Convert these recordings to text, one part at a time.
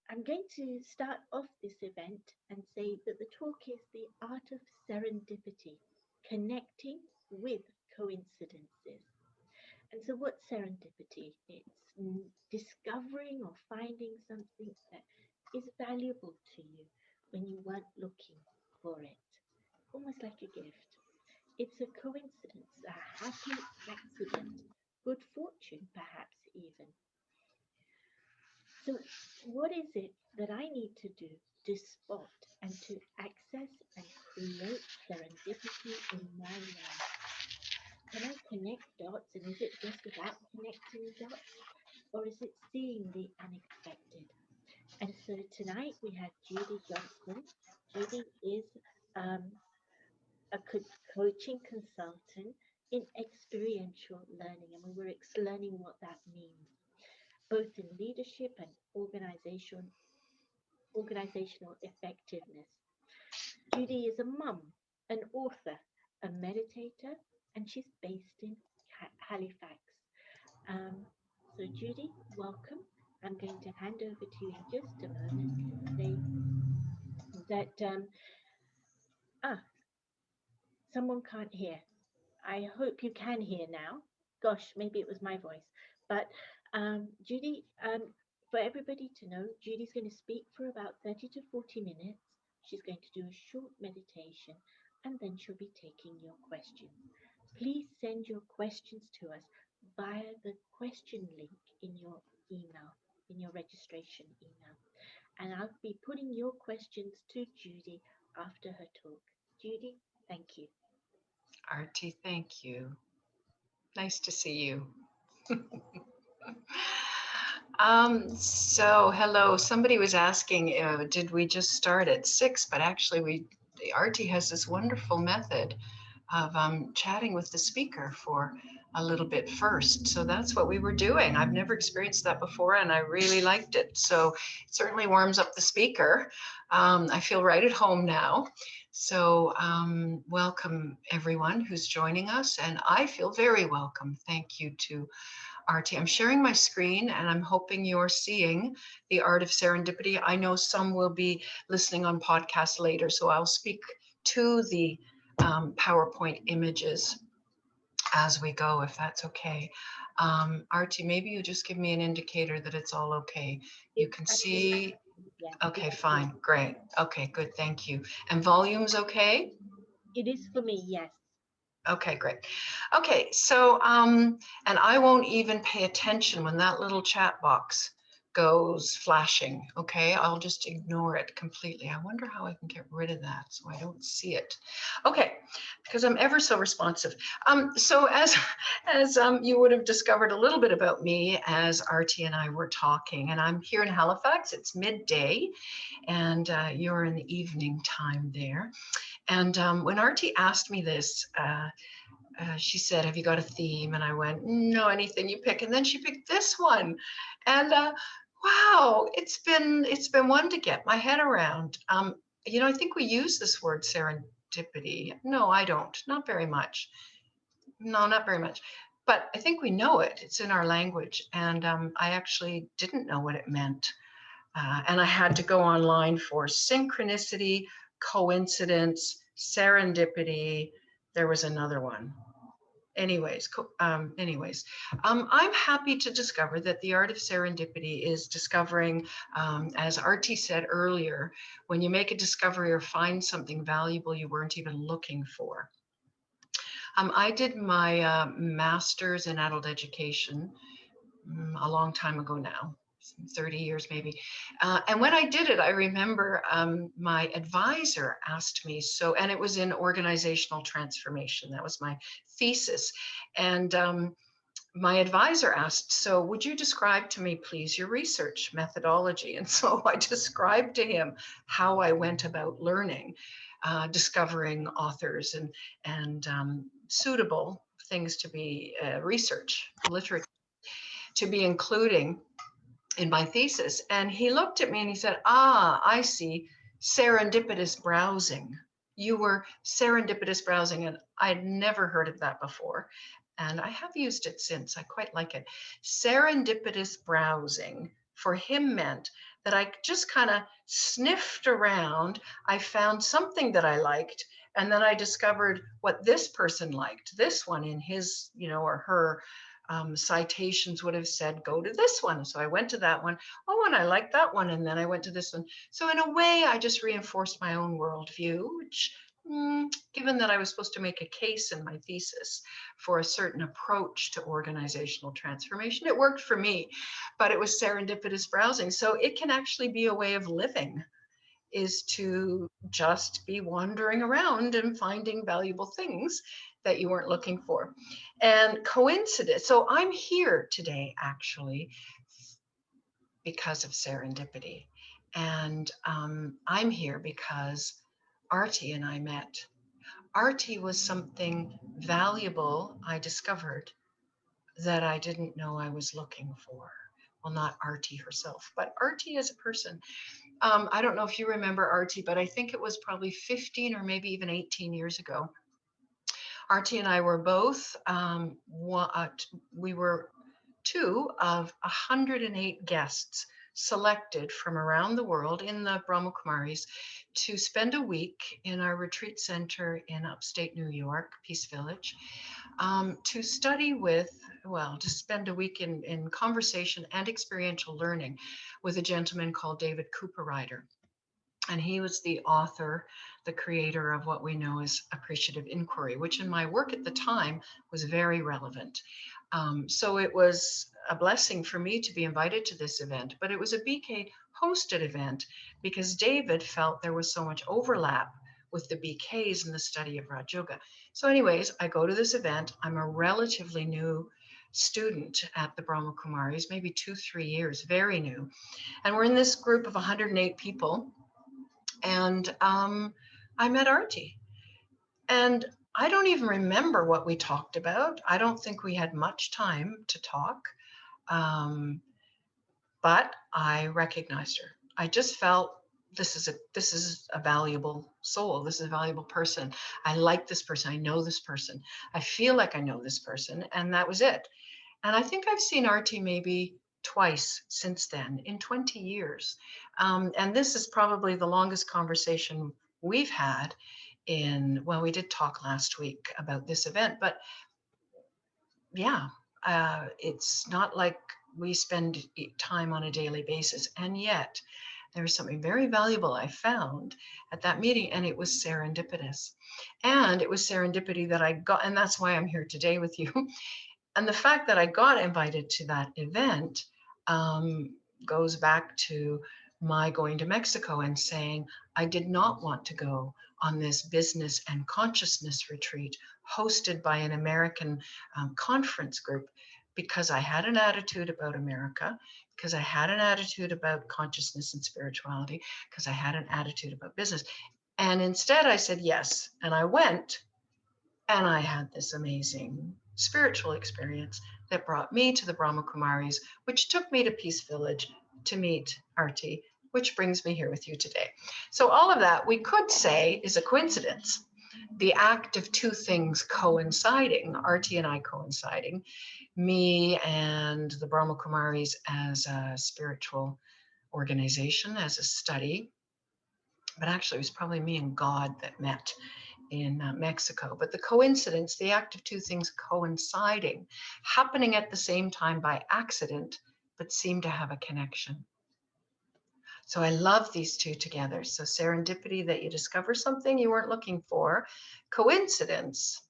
I'm going to start off this event and say that the talk is the art of serendipity, connecting with coincidences. And so, what's serendipity? It's discovering or finding something that is valuable to you when you weren't looking for it, almost like a gift. It's a coincidence, a happy accident, good fortune, perhaps even. So, what is it that I need to do to spot and to access and create serendipity in my life? Can I connect dots? And is it just about connecting dots? Or is it seeing the unexpected? And so tonight we have Judy Johnson. Judy is um, a coaching consultant in experiential learning, and we were learning what that means, both in leadership and organizational effectiveness. Judy is a mum, an author, a meditator, and she's based in Halifax. Um, so, Judy, welcome. I'm going to hand over to you in just a moment and say that, ah, someone can't hear. I hope you can hear now. Gosh, maybe it was my voice. But Judy, for everybody to know, Judy's going to speak for about 30 to 40 minutes. She's going to do a short meditation and then she'll be taking your questions. Please send your questions to us via the question link in your email, in your registration email. And I'll be putting your questions to Judy after her talk. Judy, thank you. Artie, thank you. Nice to see you. So hello. Somebody was asking, did we just start at 6? But actually, Artie has this wonderful method of chatting with the speaker for a little bit first. So that's what we were doing. I've never experienced that before, and I really liked it. So it certainly warms up the speaker. I feel right at home now. So welcome everyone who's joining us, and I feel very welcome. Thank you to Artie. I'm sharing my screen and I'm hoping you're seeing the Art of Serendipity. I know some will be listening on podcast later, so I'll speak to the PowerPoint images as we go, if that's okay. Artie, maybe you just give me an indicator that it's all okay. You It's can absolutely, see, yes, okay, it's for fine, great. Okay, good, thank you. And volume's okay? it is for me, yes. Okay, great. Okay, so, and I won't even pay attention when that little chat box goes flashing, okay? I'll just ignore it completely. I wonder how I can get rid of that so I don't see it. Okay, because I'm ever so responsive. So as you would have discovered a little bit about me as Artie and I were talking, and I'm here in Halifax, it's midday, and you're in the evening time there. And when Artie asked me this, she said, "Have you got a theme?" And I went, "No, anything you pick." And then she picked this one, and wow, it's been one to get my head around. I think we use this word serendipity. No, I don't. Not very much. No, not very much. But I think we know it. It's in our language, and I actually didn't know what it meant. And I had to go online for synchronicity, coincidence, serendipity. There was another one. I'm happy to discover that the art of serendipity is discovering, as Artie said earlier, when you make a discovery or find something valuable you weren't even looking for. I did my master's in adult education a long time ago now, 30 years maybe. And when I did it, I remember my advisor asked me, and it was in organizational transformation. That was my thesis. And my advisor asked, "So would you describe to me, please, your research methodology?" And so I described to him how I went about learning, discovering authors and suitable things to be research, literature, to be including in my thesis. And he looked at me and he said, I see, serendipitous browsing. You were serendipitous browsing. And I'd never heard of that before. And I have used it since. I quite like it. Serendipitous browsing for him meant that I just kind of sniffed around. I found something that I liked, and then I discovered what this person liked. This one in his, or her citations would have said, go to this one. So I went to that one. Oh, and I liked that one. And then I went to this one. So in a way, I just reinforced my own worldview, which, given that I was supposed to make a case in my thesis for a certain approach to organizational transformation, it worked for me, but it was serendipitous browsing. So it can actually be a way of living, is to just be wandering around and finding valuable things that you weren't looking for. And coincidence. So I'm here today actually because of serendipity. And I'm here because Artie and I met. Artie was something valuable I discovered that I didn't know I was looking for. Well, not Artie herself, but Artie as a person. I don't know if you remember Artie, but I think it was probably 15 or maybe even 18 years ago. Artie and I were both, we were two of 108 guests selected from around the world in the Brahma Kumaris to spend a week in our retreat center in upstate New York, Peace Village, to study with, to spend a week in conversation and experiential learning with a gentleman called David Cooper-Ryder. And he was the author, the creator of what we know as appreciative inquiry, which in my work at the time was very relevant. So it was a blessing for me to be invited to this event, but it was a BK hosted event because David felt there was so much overlap with the BKs in the study of Raj Yoga. So anyways, I go to this event. I'm a relatively new student at the Brahma Kumaris, maybe 2-3 years, very new. And we're in this group of 108 people. And I met Artie. And I don't even remember what we talked about. I don't think we had much time to talk. But I recognized her. I just felt this is a valuable soul. This is a valuable person. I like this person. I know this person. I feel like I know this person. And that was it. And I think I've seen Artie maybe twice since then in 20 years. And this is probably the longest conversation we've had we did talk last week about this event, but yeah, it's not like we spend time on a daily basis. And yet there was something very valuable I found at that meeting, and it was serendipitous. And it was serendipity that I got, and that's why I'm here today with you. And the fact that I got invited to that event goes back to my going to Mexico and saying, I did not want to go on this business and consciousness retreat hosted by an American conference group because I had an attitude about America, because I had an attitude about consciousness and spirituality, because I had an attitude about business. And instead I said yes. And I went, and I had this amazing spiritual experience that brought me to the Brahma Kumaris, which took me to Peace Village to meet Artie, which brings me here with you today. So all of that we could say is a coincidence. The act of two things coinciding, Artie and I coinciding, me and the Brahma Kumaris as a spiritual organization, as a study. But actually it was probably me and God that met in Mexico. But the coincidence, the act of two things coinciding, happening at the same time by accident, but seem to have a connection. So I love these two together. So serendipity, that you discover something you weren't looking for. Coincidence,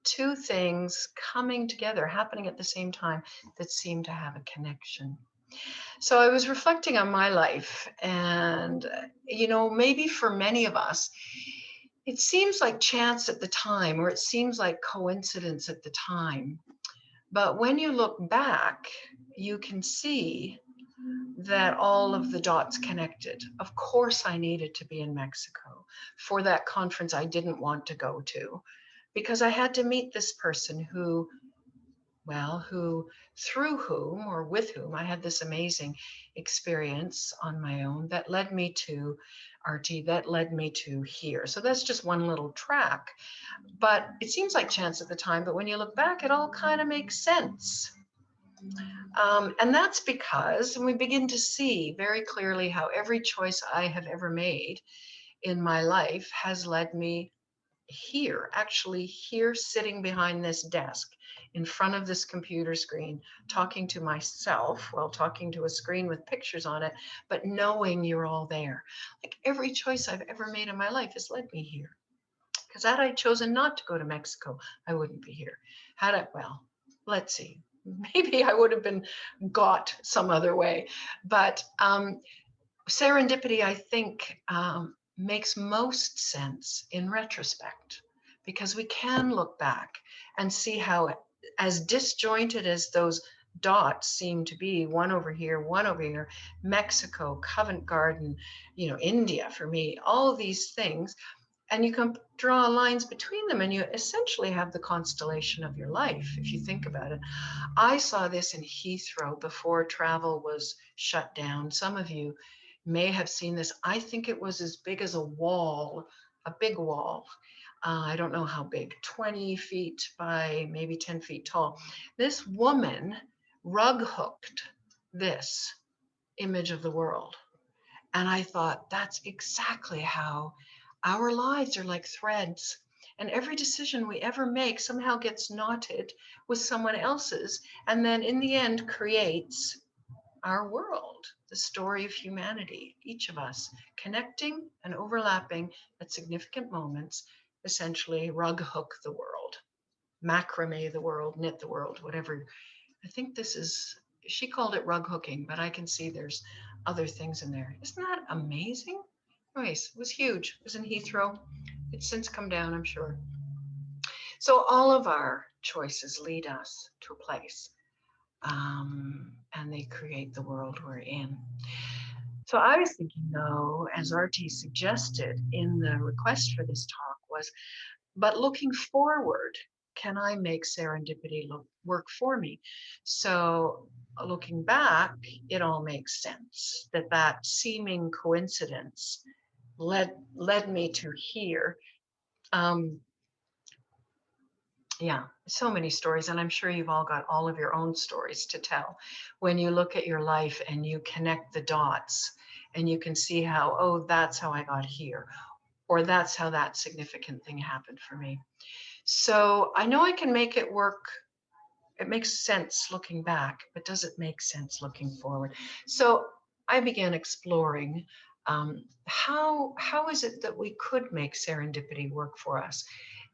two things coming together, happening at the same time that seem to have a connection. So I was reflecting on my life, and, maybe for many of us, it seems like chance at the time, or it seems like coincidence at the time. But when you look back, you can see that all of the dots connected. Of course, I needed to be in Mexico for that conference I didn't want to go to, because I had to meet this person who through whom or with whom I had this amazing experience on my own that led me to Artie, that led me to here. So that's just one little track. But it seems like chance at the time, but when you look back, it all kind of makes sense. And that's because we begin to see very clearly how every choice I have ever made in my life has led me here, actually here, sitting behind this desk in front of this computer screen, talking to myself while talking to a screen with pictures on it, but knowing you're all there. Like every choice I've ever made in my life has led me here. Because had I chosen not to go to Mexico, I wouldn't be here. Well, let's see. Maybe I would have been got some other way. But serendipity, I think, makes most sense in retrospect, because we can look back and see how, as disjointed as those dots seem to be, one over here, Mexico, Covent Garden, India for me, all these things, and you can draw lines between them and you essentially have the constellation of your life, if you think about it. I saw this in Heathrow before travel was shut down. Some of you may have seen this. I think it was as big as a wall, a big wall. I don't know how big, 20 feet by maybe 10 feet tall. This woman rug hooked this image of the world. And I thought, that's exactly how our lives are, like threads. And every decision we ever make somehow gets knotted with someone else's, and then in the end creates our world, the story of humanity, each of us connecting and overlapping at significant moments, essentially rug hook the world, macrame the world, knit the world, whatever. I think she called it rug hooking, but I can see there's other things in there. Isn't that amazing? Anyways, it was huge. It was in Heathrow. It's since come down, I'm sure. So all of our choices lead us to a place, and they create the world we're in. So I was thinking, though, as RT suggested in the request for this talk, but looking forward, can I make serendipity work for me? So looking back, it all makes sense that seeming coincidence led me to here. Yeah, so many stories, and I'm sure you've all got all of your own stories to tell when you look at your life and you connect the dots and you can see how, oh, that's how I got here, or that's how that significant thing happened for me. So I know I can make it work. It makes sense looking back, but does it make sense looking forward? So I began exploring how is it that we could make serendipity work for us?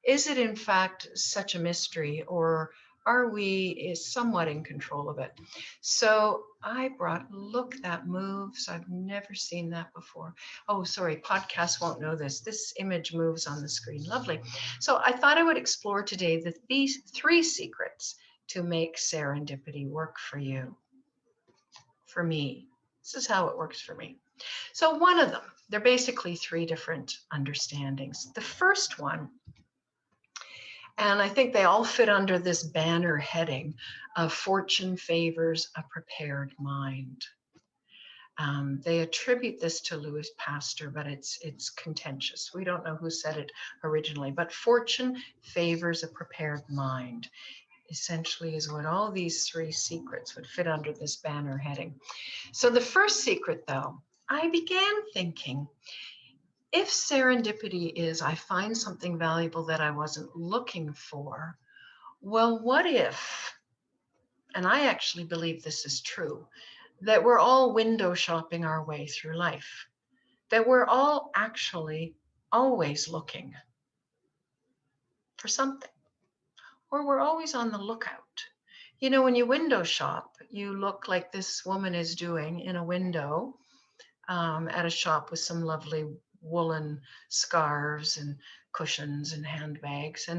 Is it in fact such a mystery, or are we somewhat in control of it? So I look, that moves. I've never seen that before. Oh, sorry, podcasts won't know this. This image moves on the screen. Lovely. So I thought I would explore today these 3 secrets to make serendipity work for you. For me, this is how it works for me. So one of them, they're basically 3 different understandings. The first one, and I think they all fit under this banner heading of fortune favors a prepared mind. They attribute this to Louis Pasteur, but it's contentious. We don't know who said it originally, but fortune favors a prepared mind essentially is what all these 3 secrets would fit under this banner heading. So the first secret, though, I began thinking, if serendipity is I find something valuable that I wasn't looking for, well, what if, and I actually believe this is true, that we're all window shopping our way through life, that we're all actually always looking for something, or we're always on the lookout. You know, when you window shop, you look like this woman is doing in a window at a shop with some lovely woolen scarves and cushions and handbags.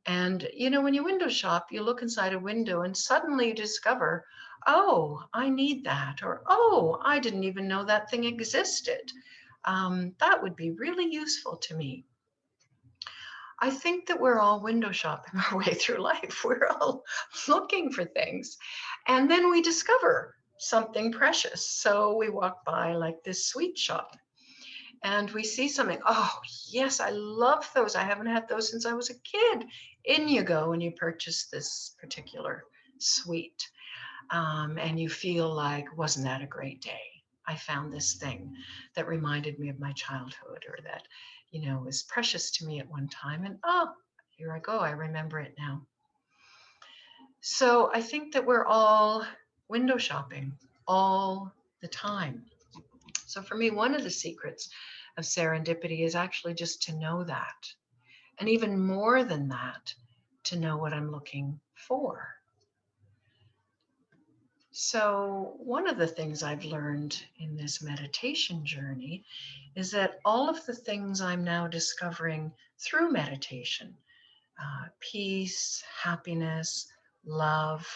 And you know, when you window shop, you look inside a window and suddenly you discover, oh, I need that, or oh, I didn't even know that thing existed. That would be really useful to me. I think that we're all window shopping our way through life. We're all looking for things. And then we discover something precious. So we walk by like this sweet shop and we see something. Oh, yes, I love those. I haven't had those since I was a kid. In you go and you purchase this particular sweet. and you feel like, wasn't that a great day? I found this thing that reminded me of my childhood, or that, was precious to me at one time. And oh, here I go. I remember it now. So I think that we're all window shopping all the time. So for me, one of the secrets of serendipity is actually just to know that. And even more than that, to know what I'm looking for. So one of the things I've learned in this meditation journey is that all of the things I'm now discovering through meditation, peace, happiness, love,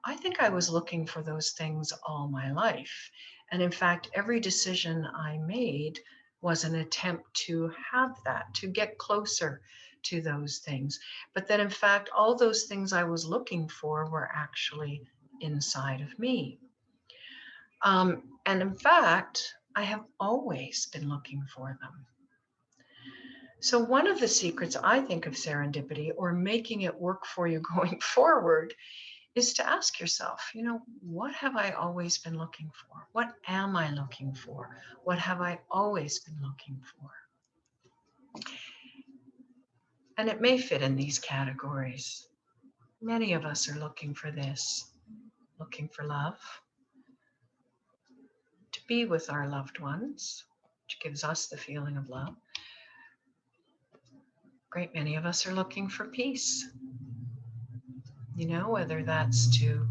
I think I was looking for those things all my life. And in fact, every decision I made was an attempt to have that, to get closer to those things. But that in fact, all those things I was looking for were actually inside of me. And in fact, I have always been looking for them. So one of the secrets, I think, of serendipity, or making it work for you going forward, is to ask yourself, what have I always been looking for? What am I looking for? What have I always been looking for? And it may fit in these categories. Many of us are looking for this, looking for love, to be with our loved ones, which gives us the feeling of love. Great many of us are looking for peace. Whether that's to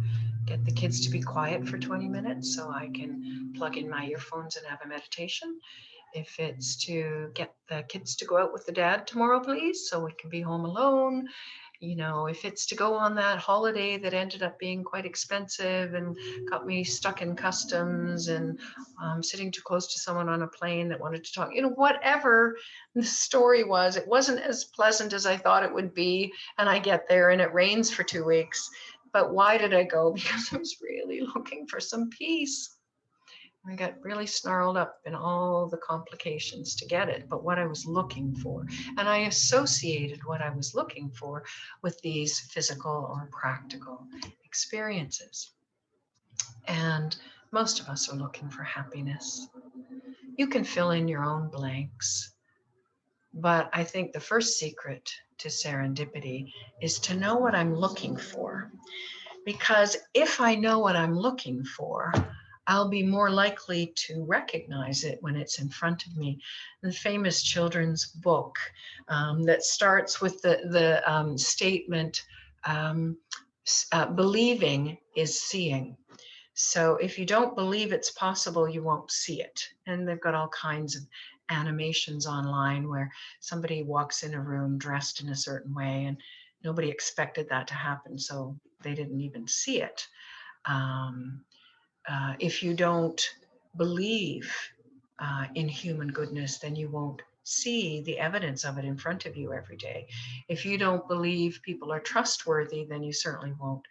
get the kids to be quiet for 20 minutes so I can plug in my earphones and have a meditation. If it's to get the kids to go out with the dad tomorrow, please, so we can be home alone. If it's to go on that holiday that ended up being quite expensive and got me stuck in customs and sitting too close to someone on a plane that wanted to talk, whatever the story was, it wasn't as pleasant as I thought it would be. And I get there and it rains for 2 weeks. But why did I go? Because I was really looking for some peace. I got really snarled up in all the complications to get it, but what I was looking for. And I associated what I was looking for with these physical or practical experiences. And most of us are looking for happiness. You can fill in your own blanks, but I think the first secret to serendipity is to know what I'm looking for. Because if I know what I'm looking for, I'll be more likely to recognize it when it's in front of me. The famous children's book that starts with the statement, believing is seeing. So if you don't believe it's possible, you won't see it. And they've got all kinds of animations online where somebody walks in a room dressed in a certain way and nobody expected that to happen, so they didn't even see it. If you don't believe in human goodness, then you won't see the evidence of it in front of you every day. If you don't believe people are trustworthy, then you certainly won't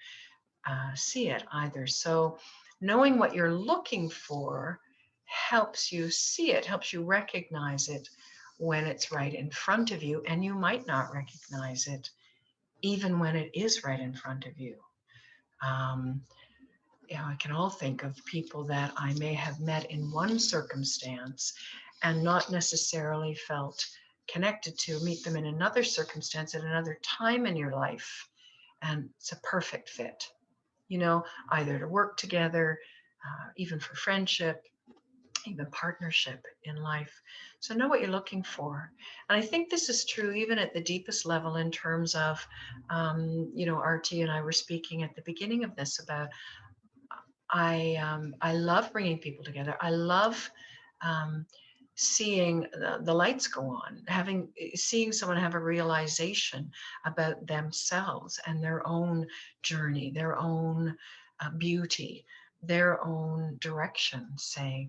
see it either. So knowing what you're looking for helps you see it, helps you recognize it when it's right in front of you, and you might not recognize it even when it is right in front of you. I can all think of people that I may have met in one circumstance and not necessarily felt connected to, meet them in another circumstance at another time in your life, and it's a perfect fit, either to work together, even for friendship, even partnership in life. So know what you're looking for. And I think this is true even at the deepest level in terms of, Artie and I were speaking at the beginning of this about, I love bringing people together. I love seeing the lights go on, seeing someone have a realization about themselves and their own journey, their own beauty, their own direction, say,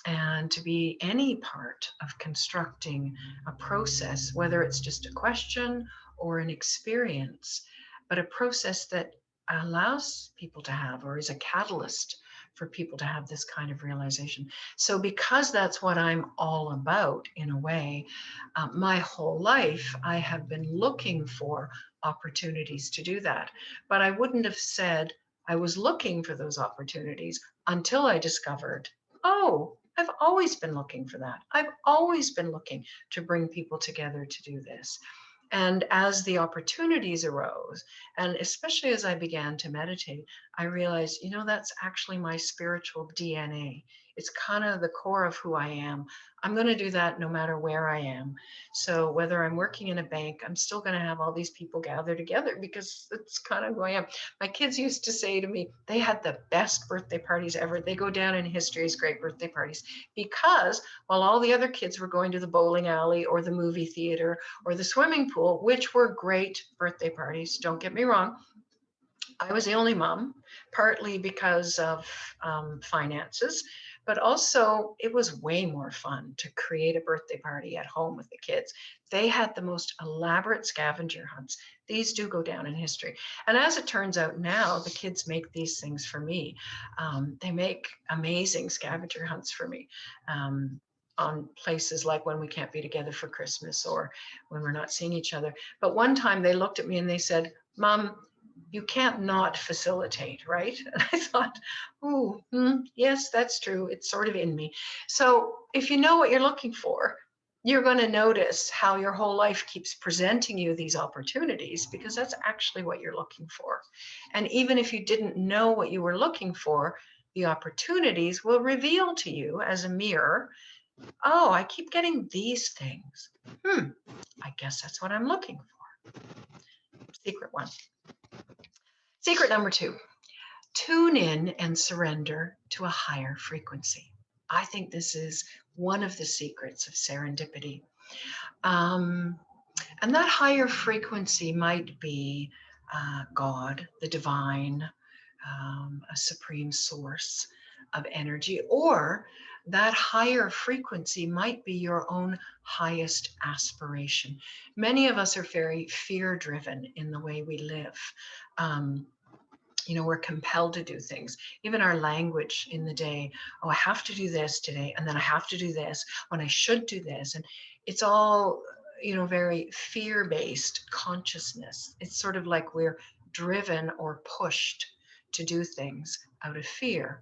and to be any part of constructing a process, whether it's just a question or an experience, but a process that allows people to have, or is a catalyst for people to have this kind of realization. So because that's what I'm all about in a way, my whole life, I have been looking for opportunities to do that. But I wouldn't have said I was looking for those opportunities until I discovered, oh, I've always been looking for that. I've always been looking to bring people together to do this. And as the opportunities arose, and especially as I began to meditate, I realized, that's actually my spiritual DNA. It's kind of the core of who I am. I'm going to do that no matter where I am. So whether I'm working in a bank, I'm still going to have all these people gather together because it's kind of who I am. My kids used to say to me, they had the best birthday parties ever. They go down in history as great birthday parties because while all the other kids were going to the bowling alley or the movie theater or the swimming pool, which were great birthday parties, don't get me wrong, I was the only mom, partly because of finances, but also it was way more fun to create a birthday party at home with the kids. They had the most elaborate scavenger hunts. These do go down in history. And as it turns out now, the kids make these things for me. They make amazing scavenger hunts for me. On places like when we can't be together for Christmas or when we're not seeing each other. But one time they looked at me and they said, "Mom, you can't not facilitate," right? And I thought, yes, that's true. It's sort of in me. So if you know what you're looking for, you're going to notice how your whole life keeps presenting you these opportunities because that's actually what you're looking for. And even if you didn't know what you were looking for, the opportunities will reveal to you as a mirror, oh, I keep getting these things. I guess that's what I'm looking for. Secret one. Secret number 2, tune in and surrender to a higher frequency. I think this is one of the secrets of serendipity. And that higher frequency might be God, the divine, a supreme source of energy, or that higher frequency might be your own highest aspiration. Many of us are very fear-driven in the way we live. We're compelled to do things. Even our language in the day, oh, I have to do this today, and then I have to do this when I should do this. And it's all, very fear-based consciousness. It's sort of like we're driven or pushed to do things out of fear.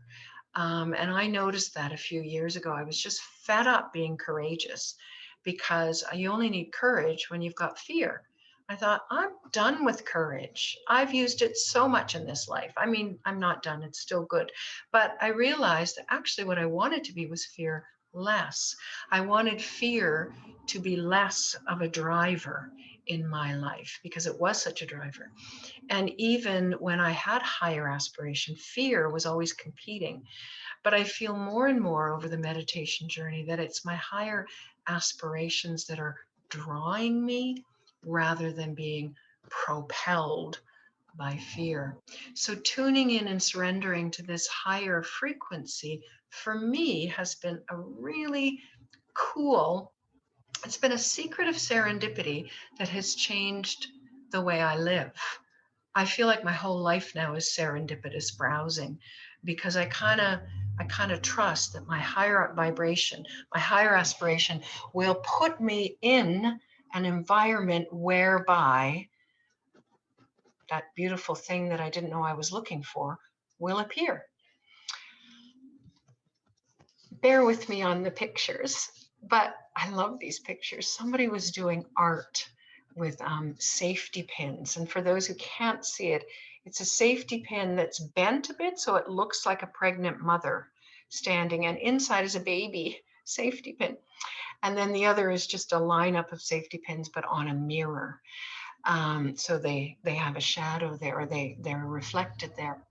And I noticed that a few years ago. I was just fed up being courageous because you only need courage when you've got fear. I thought, I'm done with courage. I've used it so much in this life. I mean, I'm not done. It's still good. But I realized that actually what I wanted to be was fear less. I wanted fear to be less of a driver in my life because it was such a driver. And even when I had higher aspiration, fear was always competing. But I feel more and more over the meditation journey that it's my higher aspirations that are drawing me rather than being propelled by fear. So tuning in and surrendering to this higher frequency for me has been a really cool, it's been a secret of serendipity that has changed the way I live. I feel like my whole life now is serendipitous browsing because I kind of trust that my higher vibration, my higher aspiration will put me in an environment whereby that beautiful thing that I didn't know I was looking for will appear. Bear with me on the pictures, but I love these pictures. Somebody was doing art with safety pins. And for those who can't see it, it's a safety pin that's bent a bit so it looks like a pregnant mother standing, and inside is a baby safety pin. And then the other is just a lineup of safety pins, but on a mirror. So they have a shadow there, or they're reflected there.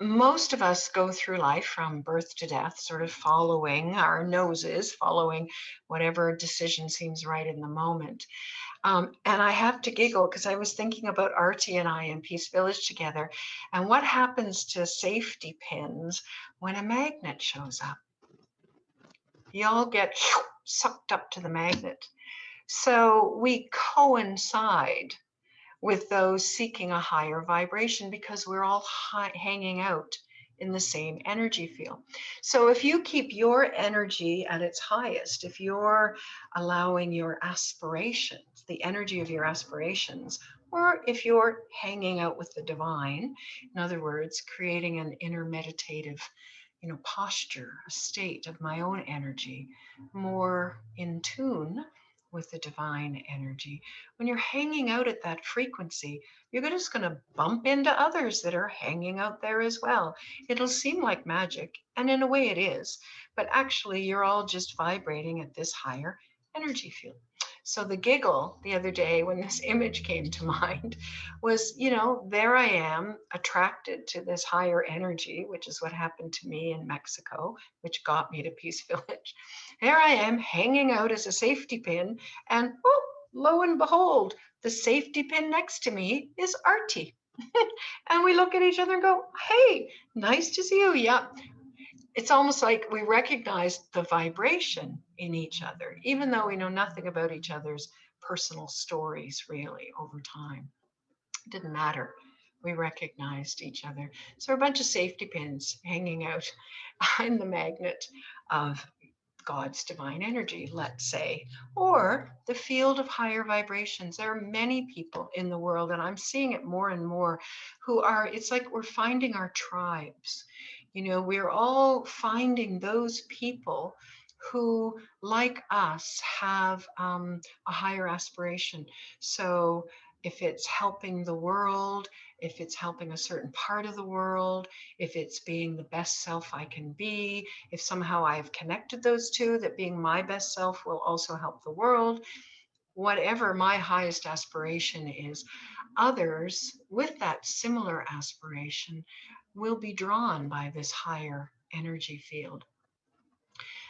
Most of us go through life from birth to death, sort of following our noses, following whatever decision seems right in the moment. And I have to giggle because I was thinking about Artie and I in Peace Village together, and what happens to safety pins when a magnet shows up. You all get sucked up to the magnet. So we coincide with those seeking a higher vibration because we're all hanging out in the same energy field. So if you keep your energy at its highest, if you're allowing your aspirations, the energy of your aspirations, or if you're hanging out with the divine, in other words, creating an inner meditative, posture, a state of my own energy, more in tune with the divine energy. When you're hanging out at that frequency, you're just going to bump into others that are hanging out there as well. It'll seem like magic, and in a way it is, but actually you're all just vibrating at this higher energy field. So the giggle the other day when this image came to mind was, there I am attracted to this higher energy, which is what happened to me in Mexico, which got me to Peace Village. There I am hanging out as a safety pin, and lo and behold, the safety pin next to me is Artie. And we look at each other and go, hey, nice to see you. Yeah. It's almost like we recognize the vibration in each other, even though we know nothing about each other's personal stories really over time. It didn't matter. We recognized each other. So we're a bunch of safety pins hanging out in the magnet of God's divine energy, let's say, or the field of higher vibrations. There are many people in the world, and I'm seeing it more and more, it's like we're finding our tribes. We're all finding those people who, like us, have a higher aspiration. So if it's helping the world, if it's helping a certain part of the world, if it's being the best self I can be, if somehow I have connected those two, that being my best self will also help the world, whatever my highest aspiration is, others with that similar aspiration will be drawn by this higher energy field.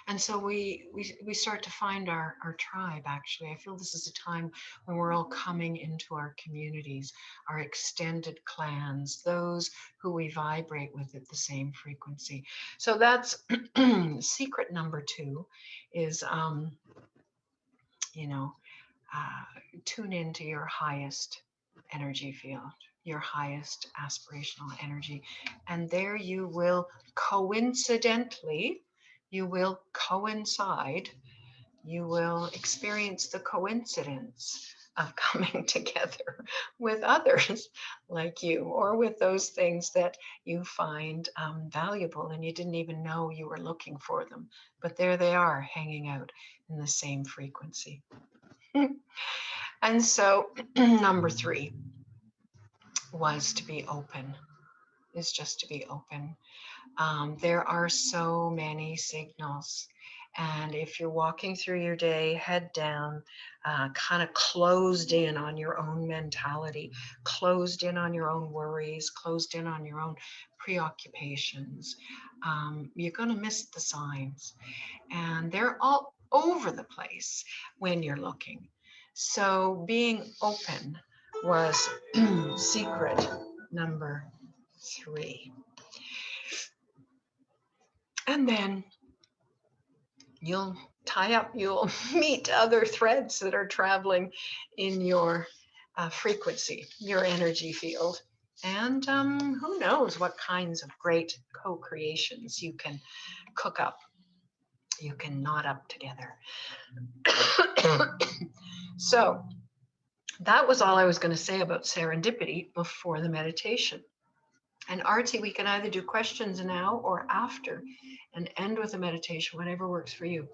And so we start to find our tribe, actually. I feel this is a time when we're all coming into our communities, our extended clans, those who we vibrate with at the same frequency. So that's secret number 2 is, tune into your highest energy field, your highest aspirational energy. And there you will coincidentally, you will coincide, you will experience the coincidence of coming together with others like you, or with those things that you find valuable and you didn't even know you were looking for them, but there they are hanging out in the same frequency. And so number 3 was to be open, is just to be open. There are so many signals. And if you're walking through your day, head down, kind of closed in on your own mentality, closed in on your own worries, closed in on your own preoccupations, you're going to miss the signs. And they're all over the place when you're looking. So being open was secret number 3. And then you'll meet other threads that are traveling in your frequency, your energy field. And who knows what kinds of great co-creations you can cook up, you can knot up together. So that was all I was going to say about serendipity before the meditation. And Artie, we can either do questions now or after and end with a meditation, whatever works for you.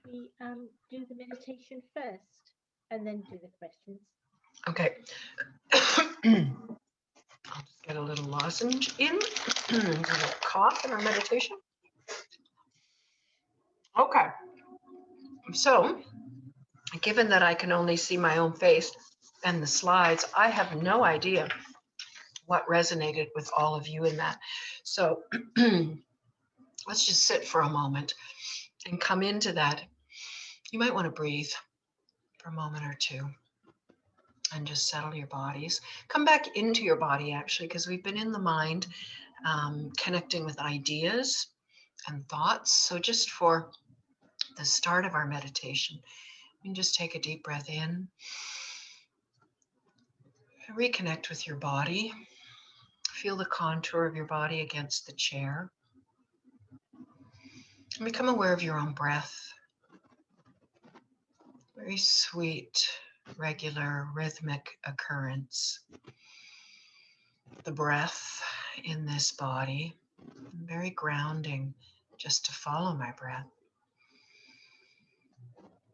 We do the meditation first and then do the questions. Okay. I'll just get a little lozenge in, a little cough in our meditation. Okay. So, given that I can only see my own face and the slides, I have no idea what resonated with all of you in that. So let's just sit for a moment and come into that. You might want to breathe for a moment or two and just settle your bodies. Come back into your body, actually, because we've been in the mind, connecting with ideas and thoughts. So just for the start of our meditation, you can just take a deep breath in, reconnect with your body, feel the contour of your body against the chair, and become aware of your own breath. Very sweet, regular rhythmic occurrence. The breath in this body, very grounding just to follow my breath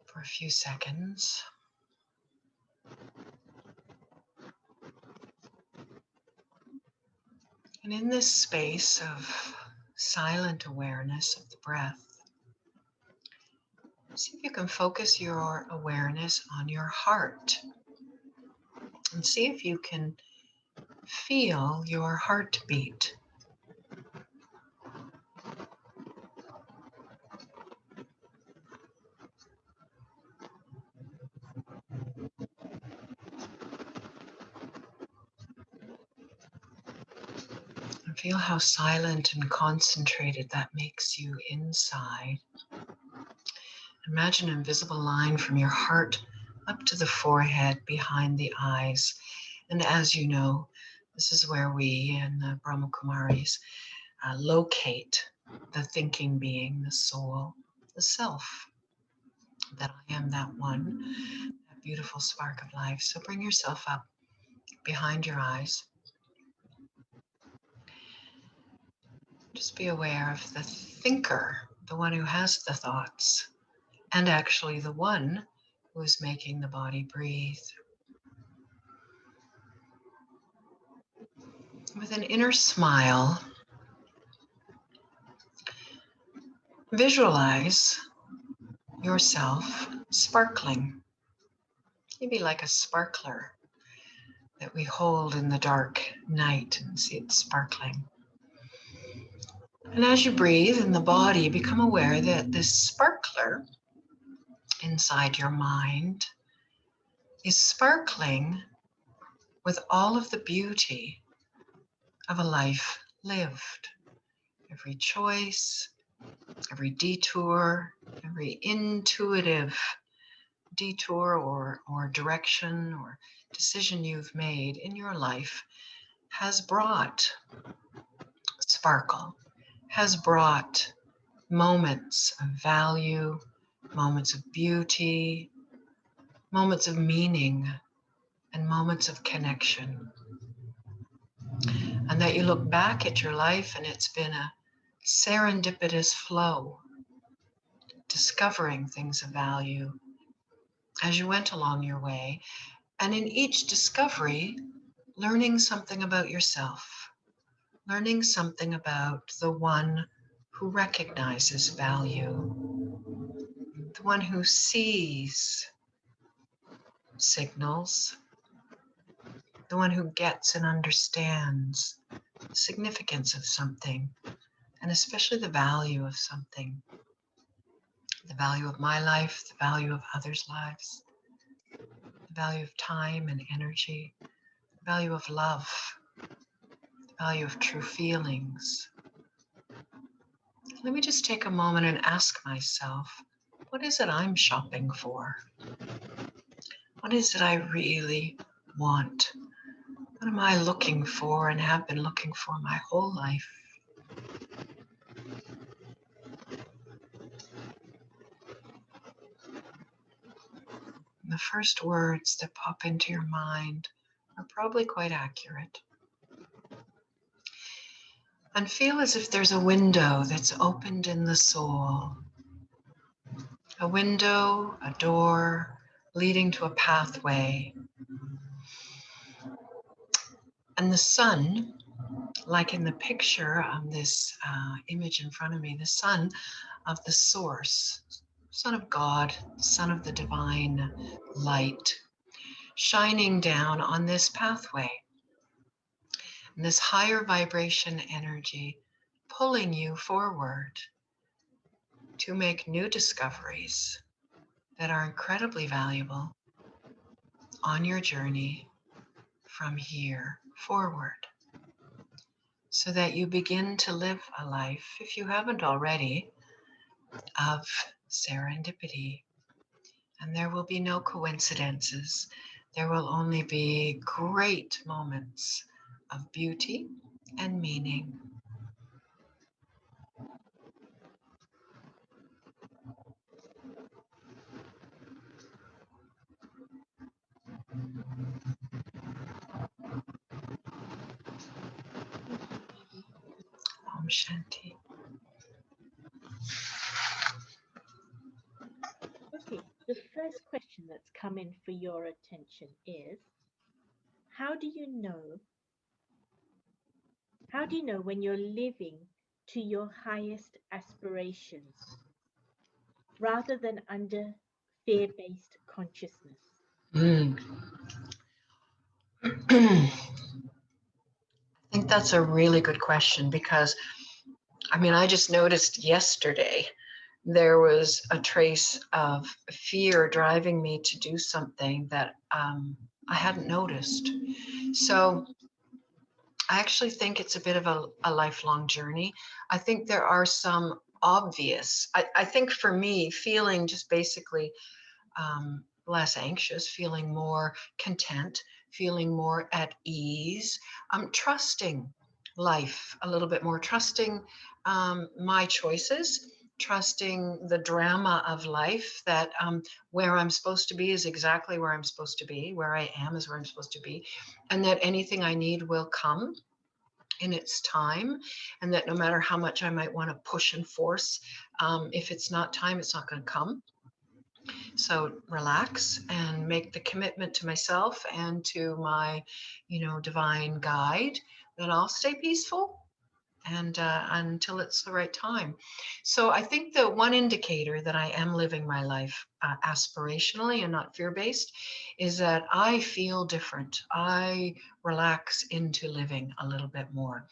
for a few seconds. And in this space of silent awareness of the breath, see if you can focus your awareness on your heart and see if you can feel your heartbeat. And feel how silent and concentrated that makes you inside. Imagine an invisible line from your heart up to the forehead, behind the eyes. And as you know, this is where we and the Brahma Kumaris locate the thinking being, the soul, the self, that I am that one, that beautiful spark of life. So bring yourself up behind your eyes. Just be aware of the thinker, the one who has the thoughts, and actually the one who is making the body breathe. With an inner smile, visualize yourself sparkling, maybe like a sparkler that we hold in the dark night and see it sparkling. And as you breathe in the body, become aware that this sparkler inside your mind is sparkling with all of the beauty of a life lived. Every choice, every detour, every intuitive detour or direction or decision you've made in your life has brought sparkle, has brought moments of value, moments of beauty, moments of meaning, and moments of connection. And that you look back at your life and it's been a serendipitous flow, discovering things of value as you went along your way. And in each discovery, learning something about yourself, learning something about the one who recognizes value, the one who sees signals, the one who gets and understands the significance of something, and especially the value of something, the value of my life, the value of others' lives, the value of time and energy, the value of love, the value of true feelings. Let me just take a moment and ask myself, what is it I'm shopping for? What is it I really want? What am I looking for and have been looking for my whole life? The first words that pop into your mind are probably quite accurate. And feel as if there's a window that's opened in the soul. A window, a door leading to a pathway. And the sun, like in the picture on this image in front of me, the sun of the source, Son of God, Son of the divine light, shining down on this pathway. And this higher vibration energy pulling you forward to make new discoveries that are incredibly valuable on your journey from here forward, so that you begin to live a life, if you haven't already, of serendipity. And there will be no coincidences. There will only be great moments of beauty and meaning. Shanti. Okay, the first question that's come in for your attention is, how do you know when you're living to your highest aspirations rather than under fear-based consciousness? Mm. I think that's a really good question because, I mean, I just noticed yesterday there was a trace of fear driving me to do something that I hadn't noticed. So I actually think it's a bit of a lifelong journey. I think there are some obvious, I think for me, feeling just basically less anxious, feeling more content, feeling more at ease, trusting life a little bit more, trusting my choices, trusting the drama of life, that where I'm supposed to be is exactly where I'm supposed to be, where I am is where I'm supposed to be, and that anything I need will come in its time, and that no matter how much I might want to push and force, if it's not time, it's not going to come. So relax and make the commitment to myself and to my, divine guide, that I'll stay peaceful and until it's the right time. So I think the one indicator that I am living my life aspirationally and not fear-based is that I feel different. I relax into living a little bit more.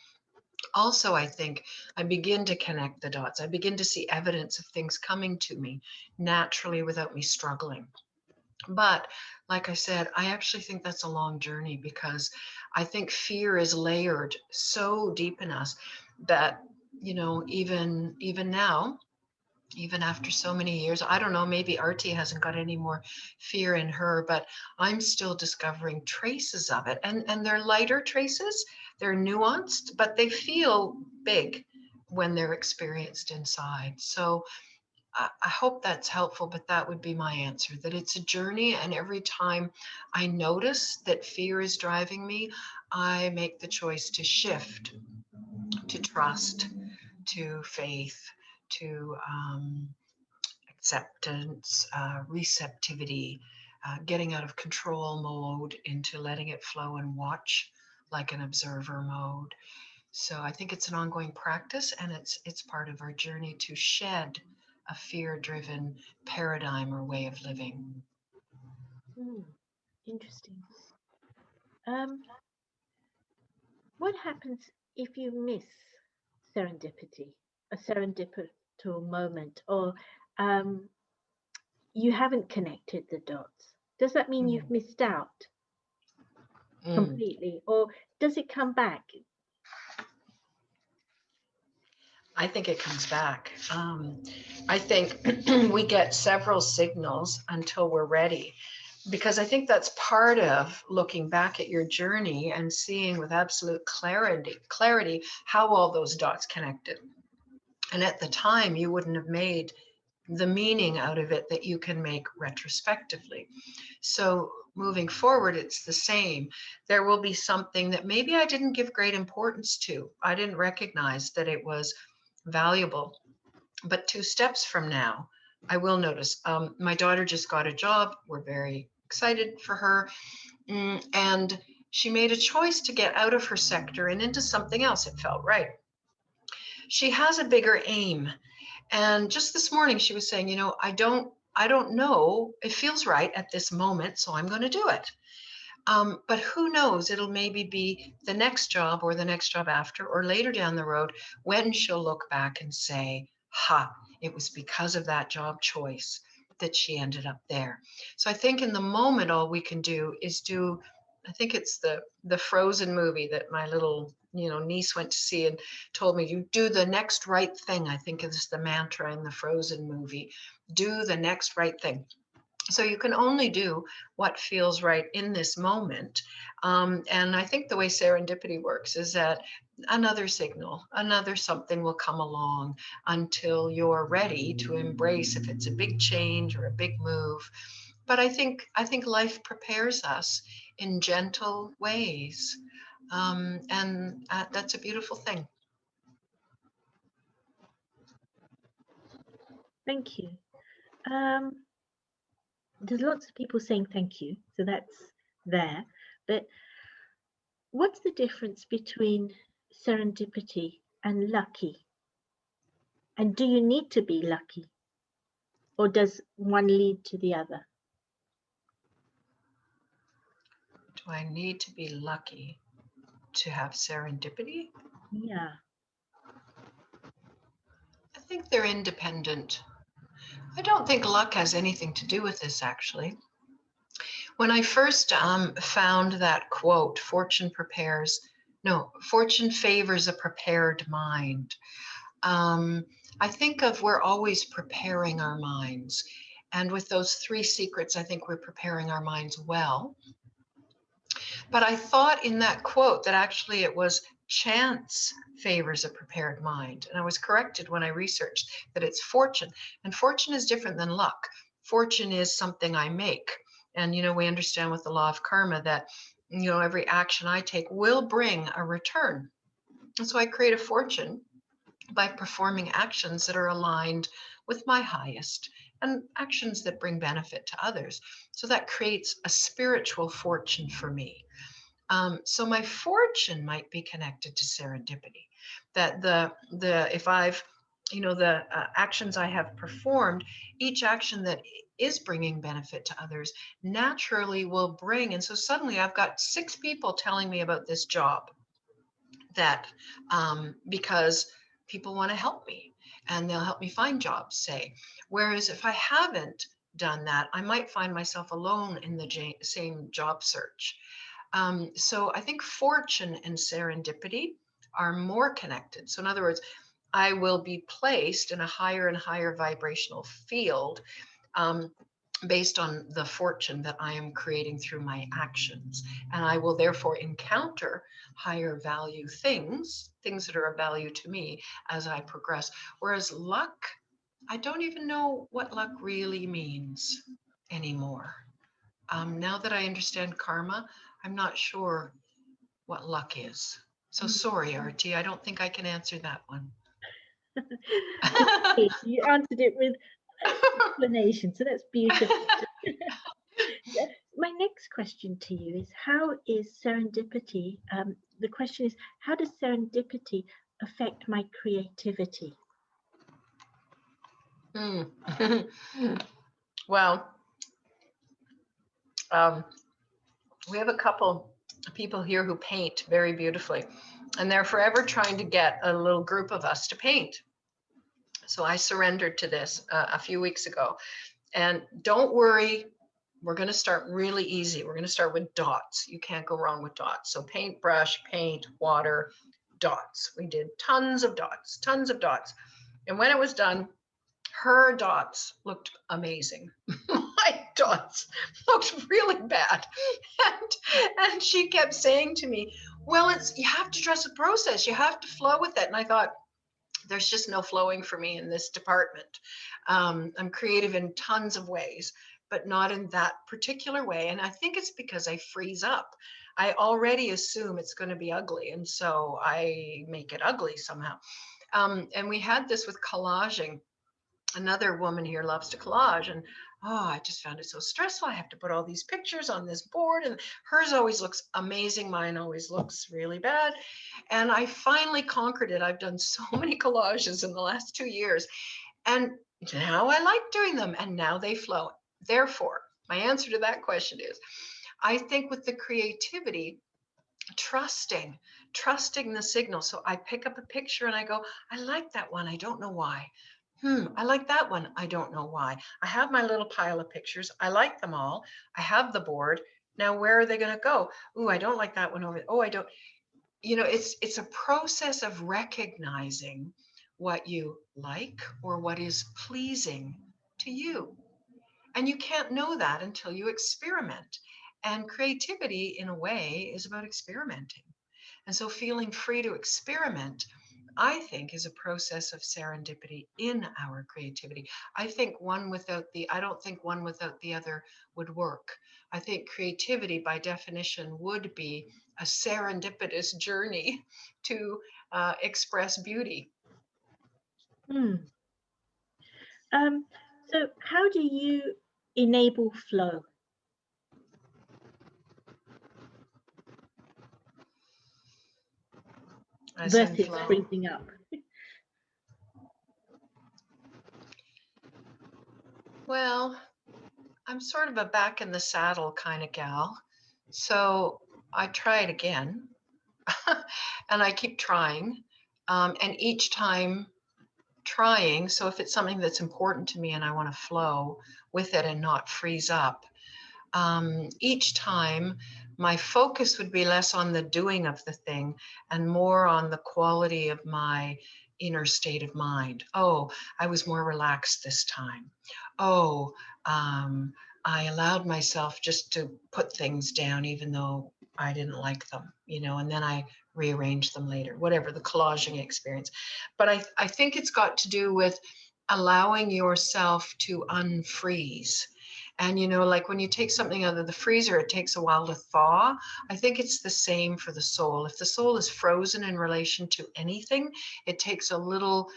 Also, I think I begin to connect the dots. I begin to see evidence of things coming to me naturally without me struggling. But like I said, I actually think that's a long journey because I think fear is layered so deep in us that, even now, even after so many years, I don't know, maybe Artie hasn't got any more fear in her, but I'm still discovering traces of it. And they're lighter traces, they're nuanced, but they feel big when they're experienced inside. So I hope that's helpful, but that would be my answer, that it's a journey. And every time I notice that fear is driving me, I make the choice to shift to trust, to faith, to acceptance, receptivity, getting out of control mode into letting it flow and watch like an observer mode. So I think it's an ongoing practice, and it's part of our journey to shed a fear-driven paradigm or way of living. Interesting. What happens if you miss serendipity, a serendipitous moment, or um, you haven't connected the dots? Does that mean you've missed out completely, or does it come back? I think it comes back. I think we get several signals until we're ready, because I think that's part of looking back at your journey and seeing with absolute clarity how all those dots connected. And at the time, you wouldn't have made the meaning out of it that you can make retrospectively. So moving forward, it's the same. There will be something that maybe I didn't give great importance to. I didn't recognize that it was valuable. But 2 steps from now, I will notice. My daughter just got a job. We're very excited for her. And she made a choice to get out of her sector and into something else. It felt right. She has a bigger aim. And just this morning, she was saying, I don't know. It feels right at this moment, so I'm going to do it. But who knows? It'll maybe be the next job or the next job after, or later down the road when she'll look back and say, ha, it was because of that job choice that she ended up there. So I think in the moment, all we can do is I think it's the Frozen movie that my little niece went to see and told me, you do the next right thing. I think it's the mantra in the Frozen movie. Do the next right thing. So you can only do what feels right in this moment. And I think the way serendipity works is that another signal, another something will come along until you're ready to embrace, if it's a big change or a big move. But I think life prepares us in gentle ways. And that's a beautiful thing. Thank you. Um, there's lots of people saying thank you, so that's there. But what's the difference between serendipity and lucky? And do you need to be lucky, or does one lead to the other? Do I need to be lucky to have serendipity? Yeah. I think they're independent. I don't think luck has anything to do with this, actually. When I first found that quote, fortune favors a prepared mind. I think of we're always preparing our minds. And with those 3 secrets, I think we're preparing our minds well. But I thought in that quote that actually it was chance favors a prepared mind. And I was corrected when I researched that it's fortune. And fortune is different than luck. Fortune is something I make. And, we understand with the law of karma that, every action I take will bring a return. And so I create a fortune by performing actions that are aligned with my highest and actions that bring benefit to others. So that creates a spiritual fortune for me. So my fortune might be connected to serendipity. That if I've the actions I have performed, each action that is bringing benefit to others naturally will bring. And so suddenly I've got 6 people telling me about this job that because people want to help me and they'll help me find jobs, say. Whereas if I haven't done that, I might find myself alone in the same job search. So I think fortune and serendipity are more connected. So in other words, I will be placed in a higher and higher vibrational field based on the fortune that I am creating through my actions. And I will therefore encounter higher value things that are of value to me as I progress. Whereas luck, I don't even know what luck really means anymore. Now that I understand karma, I'm not sure what luck is. So sorry, Artie, I don't think I can answer that one. Okay, you answered it with explanation, so that's beautiful. My next question to you is, how is serendipity? The question is, how does serendipity affect my creativity? Well, we have a couple of people here who paint very beautifully, and they're forever trying to get a little group of us to paint. So I surrendered to this a few weeks ago. And don't worry, we're going to start really easy. We're going to start with dots. You can't go wrong with dots. So paintbrush, paint, water, dots. We did tons of dots. And when it was done, her dots looked amazing. My dots looked really bad. And she kept saying to me, well, you have to trust the process. You have to flow with it. And I thought, there's just no flowing for me in this department. I'm creative in tons of ways, but not in that particular way. And I think it's because I freeze up. I already assume it's going to be ugly. And so I make it ugly somehow. And we had this with collaging. Another woman here loves to collage, and I just found it so stressful. I have to put all these pictures on this board, and hers always looks amazing. Mine always looks really bad. And I finally conquered it. I've done so many collages in the last 2 years, and now I like doing them, and now they flow. Therefore, my answer to that question is, I think with the creativity, trusting the signal. So I pick up a picture and I go, I like that one. I don't know why. I like that one. I don't know why. I have my little pile of pictures. I like them all. I have the board. Now, where are they going to go? Ooh, I don't like that one over. Oh, I don't. It's a process of recognizing what you like or what is pleasing to you. And you can't know that until you experiment. And creativity, in a way, is about experimenting. And so feeling free to experiment, I think, is a process of serendipity in our creativity. I don't think one without the other would work. I think creativity, by definition, would be a serendipitous journey to express beauty. So how do you enable flow As in versus flow. freezing up? Well, I'm sort of a back in the saddle kind of gal. So I try it again and I keep trying. And each time trying, so if it's something that's important to me and I want to flow with it and not freeze up, each time my focus would be less on the doing of the thing and more on the quality of my inner state of mind. Oh, I was more relaxed this time. Oh, I allowed myself just to put things down even though I didn't like them, and then I rearrange them later, whatever the collaging experience. But I think it's got to do with allowing yourself to unfreeze. And like when you take something out of the freezer, it takes a while to thaw. I think it's the same for the soul. If the soul is frozen in relation to anything, it takes a little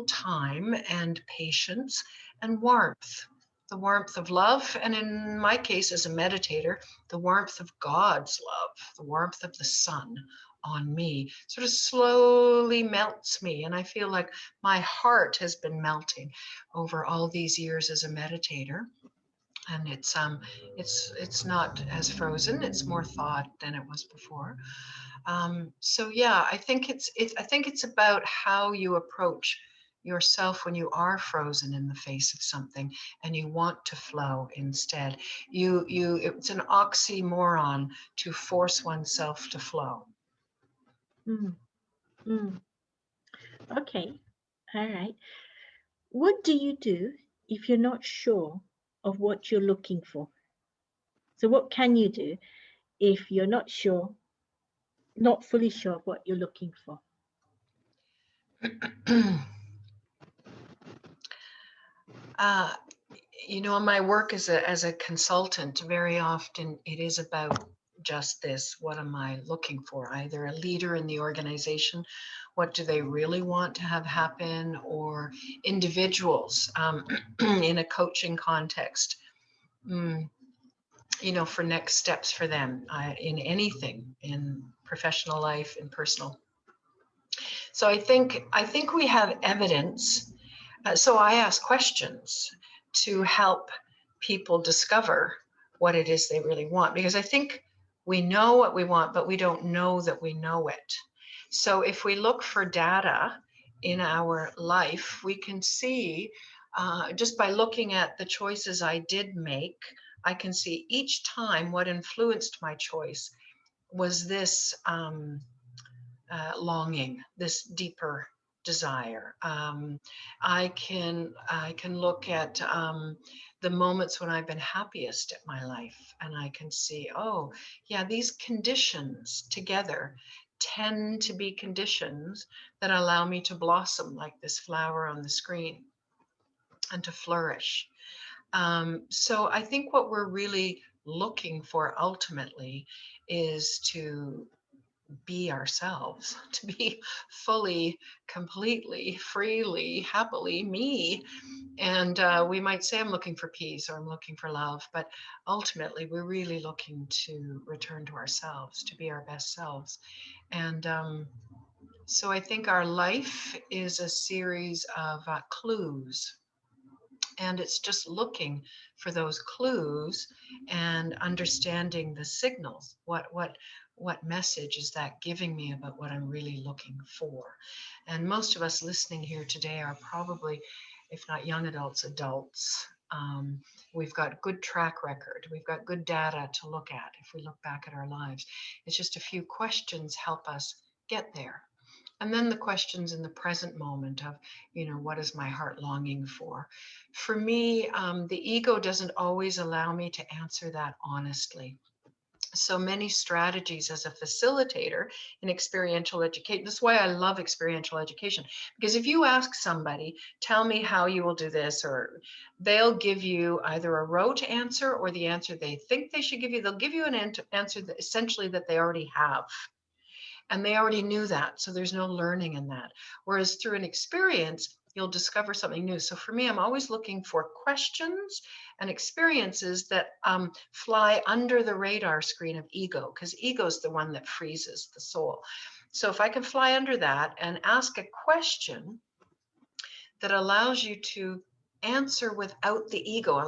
time and patience and warmth. The warmth of love, and in my case as a meditator, the warmth of God's love, the warmth of the sun on me sort of slowly melts me. And I feel like my heart has been melting over all these years as a meditator. And it's not as frozen, it's more thawed than it was before. So yeah, I think it's about how you approach yourself when you are frozen in the face of something and you want to flow instead. It's an oxymoron to force oneself to flow. Mm, mm. Okay, all right. What do you do if you're not sure of what you're looking for? So, what can you do if you're not sure, not fully sure of what you're looking for? uh, my work as a consultant, very often it is about just this. What am I looking for? Either a leader in the organization, what do they really want to have happen, or individuals in a coaching context, for next steps for them in anything, in professional life, in personal. So I think we have evidence. So I ask questions to help people discover what it is they really want, because I think we know what we want, but we don't know that we know it. So if we look for data in our life, we can see just by looking at the choices I did make, I can see each time what influenced my choice was this longing, this deeper desire. I can look at the moments when I've been happiest at my life, and I can see, oh yeah, these conditions together tend to be conditions that allow me to blossom like this flower on the screen and to flourish. So I think what we're really looking for ultimately is to be ourselves, to be fully, completely, freely, happily me. And we might say, I'm looking for peace or I'm looking for love, but ultimately we're really looking to return to ourselves, to be our best selves. And so I think our life is a series of clues. And it's just looking for those clues and understanding the signals. What message is that giving me about what I'm really looking for? And most of us listening here today are probably, if not young adults, adults. We've got good track record. We've got good data to look at if we look back at our lives. It's just a few questions help us get there. And then the questions in the present moment of, what is my heart longing for? For me, the ego doesn't always allow me to answer that honestly. So many strategies as a facilitator in experiential education. This is why I love experiential education, because if you ask somebody, tell me how you will do this, or they'll give you either a rote answer or the answer they think they should give you. They'll give you an answer that essentially that they already have. And they already knew that. So there's no learning in that. Whereas through an experience, you'll discover something new. So for me, I'm always looking for questions and experiences that fly under the radar screen of ego, because ego is the one that freezes the soul. So if I can fly under that and ask a question that allows you to answer without the ego,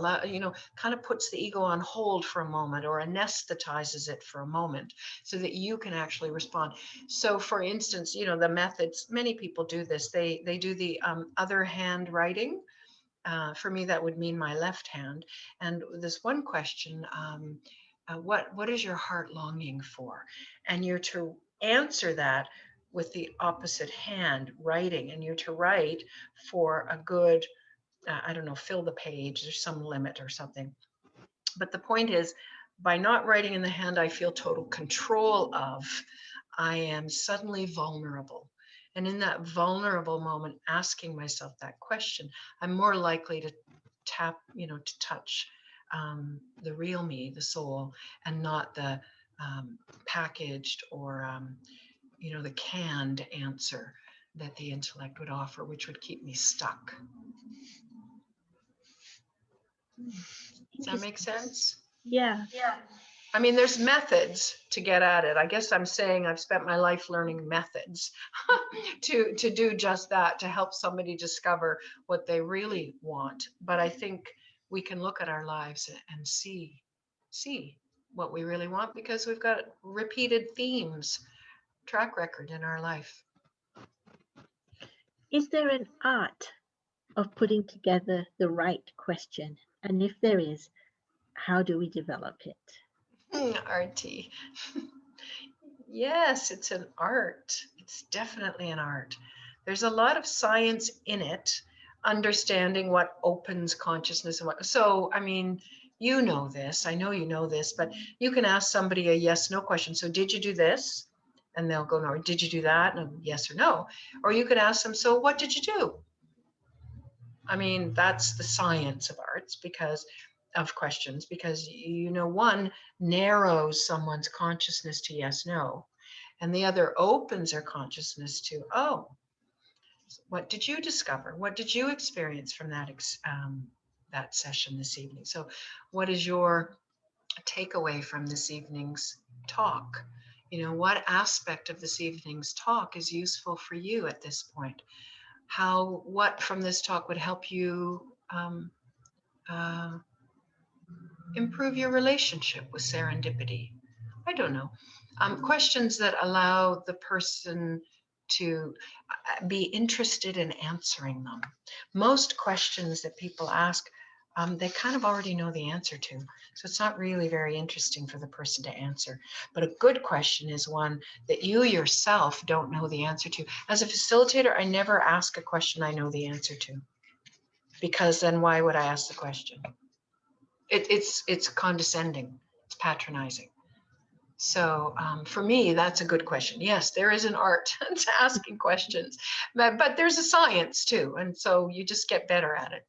kind of puts the ego on hold for a moment or anesthetizes it for a moment so that you can actually respond. So for instance, the methods, many people do this. They do the other hand writing. For me, that would mean my left hand. And this one question, what is your heart longing for? And you're to answer that with the opposite hand writing, and you're to write for a good, I don't know, fill the page, there's some limit or something. But the point is, by not writing in the hand I feel total control of, I am suddenly vulnerable. And in that vulnerable moment, asking myself that question, I'm more likely to to touch the real me, the soul, and not the packaged or the canned answer that the intellect would offer, which would keep me stuck. Does that make sense? Yeah. I mean, there's methods to get at it. I guess I'm saying I've spent my life learning methods to do just that, to help somebody discover what they really want. But I think we can look at our lives and see what we really want, because we've got repeated themes, track record in our life. Is there an art of putting together the right question? And if there is, how do we develop it? Artie. Yes, it's an art. It's definitely an art. There's a lot of science in it, understanding what opens consciousness and what. So, I mean, you know this, I know you know this, but you can ask somebody a yes, no question. So did you do this? And they'll go, no. Did you do that? And yes or no. Or you could ask them, so what did you do? I mean, that's the science of arts, because of questions, because one narrows someone's consciousness to yes, no, and the other opens their consciousness to, oh, what did you discover? What did you experience from that session this evening? So what is your takeaway from this evening's talk? What aspect of this evening's talk is useful for you at this point? What from this talk would help you improve your relationship with serendipity? I don't know. Questions that allow the person to be interested in answering them. Most questions that people ask, they kind of already know the answer to. So it's not really very interesting for the person to answer. But a good question is one that you yourself don't know the answer to. As a facilitator, I never ask a question I know the answer to, because then why would I ask the question? It's condescending, it's patronizing. So for me, that's a good question. Yes, there is an art to asking questions, but there's a science too. And so you just get better at it.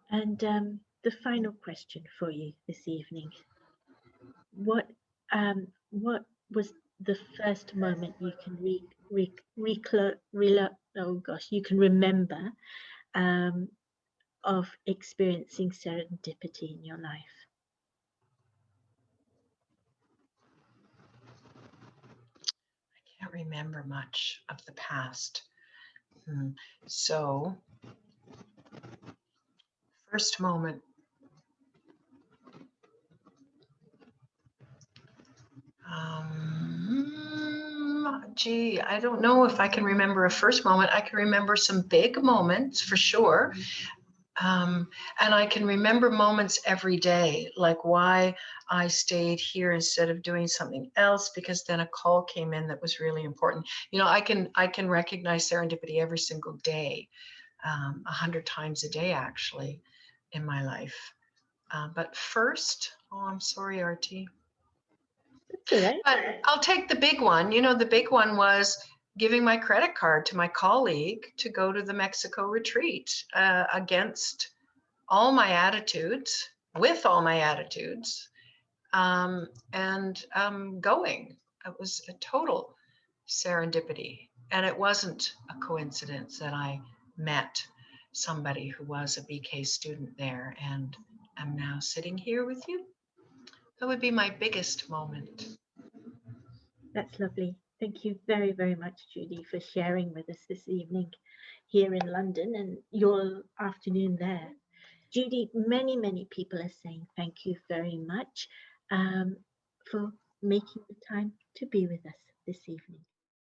And the final question for you this evening. What was the first moment you can you can remember of experiencing serendipity in your life? I can't remember much of the past. So, first moment. Gee, I don't know if I can remember a first moment. I can remember some big moments for sure. And I can remember moments every day, like why I stayed here instead of doing something else, because then a call came in that was really important. I can recognize serendipity every single day, 100 times a day, actually, in my life. But first, I'm sorry, Artie. That's all right. But I'll take the big one. The big one was giving my credit card to my colleague to go to the Mexico retreat against all my attitudes, with all my attitudes, and going. It was a total serendipity. And it wasn't a coincidence that I met somebody who was a BK student there and am now sitting here with you. That would be my biggest moment. That's lovely. Thank you very, very much, Judy, for sharing with us this evening here in London and your afternoon there. Judy, many people are saying thank you very much for making the time to be with us this evening.